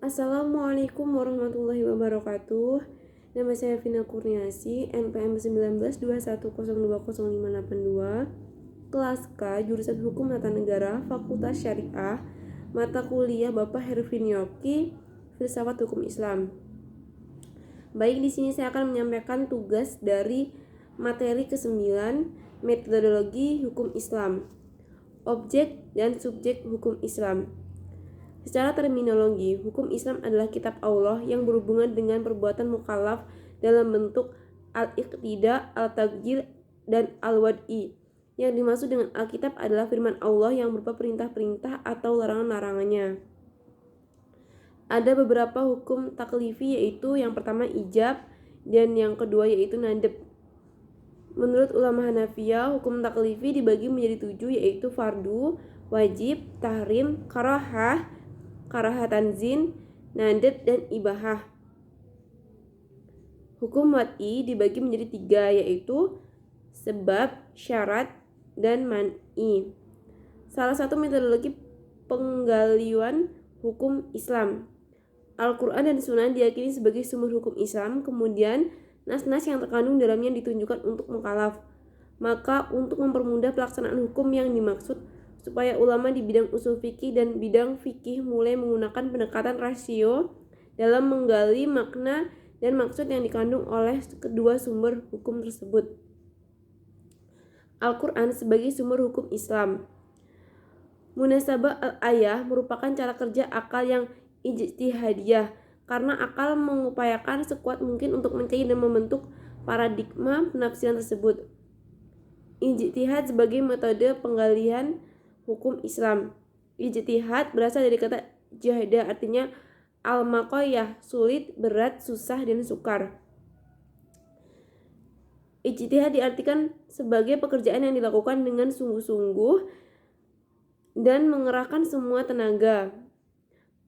Assalamualaikum warahmatullahi wabarakatuh. Nama saya Vina Kurniasi, NPM 1921020582, kelas K, jurusan Hukum Tata Negara, Fakultas Syariah, mata kuliah Bapak Hervin Yoki, Filsafat Hukum Islam. Baik, di sini saya akan menyampaikan tugas dari materi ke-9, metodologi hukum Islam, objek dan subjek hukum Islam. Secara terminologi, hukum Islam adalah kitab Allah yang berhubungan dengan perbuatan mukallaf dalam bentuk al-iqtida, al-tagjil, dan al-wad'i. Yang dimaksud dengan Alkitab adalah firman Allah yang berupa perintah-perintah atau larangan-larangannya. Ada beberapa hukum taklifi, yaitu yang pertama ijab dan yang kedua yaitu nadab. Menurut ulama Hanafiyah, hukum taklifi dibagi menjadi 7, yaitu fardu, wajib, tahrim, karahah tanzin, nadab, dan ibahah. Hukum wad'i dibagi menjadi 3, yaitu sebab, syarat, dan man'i. Salah satu metodologi penggalian hukum Islam. Al-Quran dan Sunnah diyakini sebagai sumber hukum Islam, kemudian nas-nas yang terkandung dalamnya ditunjukkan untuk mukallaf. Maka untuk mempermudah pelaksanaan hukum yang dimaksud, supaya ulama di bidang usul fikih dan bidang fikih mulai menggunakan pendekatan rasio dalam menggali makna dan maksud yang dikandung oleh kedua sumber hukum tersebut. Al-Quran sebagai sumber hukum Islam. Munasabah al-ayah merupakan cara kerja akal yang ijtihadiyah, karena akal mengupayakan sekuat mungkin untuk mencari dan membentuk paradigma penafsiran tersebut. Ijtihad sebagai metode penggalian hukum Islam. Ijtihad berasal dari kata jahda, artinya al-maqayah, sulit, berat, susah, dan sukar. Ijtihad diartikan sebagai pekerjaan yang dilakukan dengan sungguh-sungguh dan mengerahkan semua tenaga.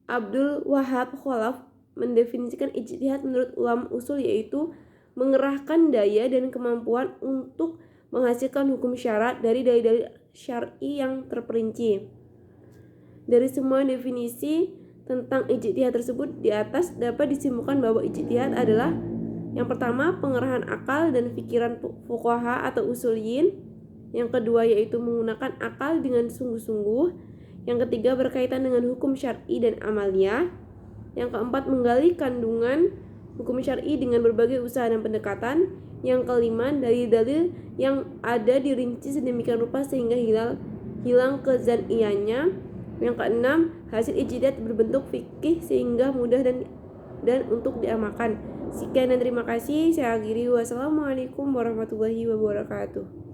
Abdul Wahab Khalaf mendefinisikan ijtihad menurut ulama usul, yaitu mengerahkan daya dan kemampuan untuk menghasilkan hukum syarat dari dalil-dalil syar'i yang terperinci. Dari semua definisi tentang ijtihad tersebut di atas dapat disimpulkan bahwa ijtihad adalah yang pertama pengerahan akal dan pikiran fuqaha atau usuliyin, yang kedua yaitu menggunakan akal dengan sungguh-sungguh, yang ketiga berkaitan dengan hukum syar'i dan amaliyah, yang keempat menggali kandungan hukum syar'i dengan berbagai usaha dan pendekatan, yang kelima dari dalil yang ada dirinci sedemikian rupa sehingga hilang kezaniyahnya, yang keenam hasil ijtihad berbentuk fikih sehingga mudah dan untuk diamalkan. Sekian dan terima kasih. Saya akhiri. Wassalamualaikum warahmatullahi wabarakatuh.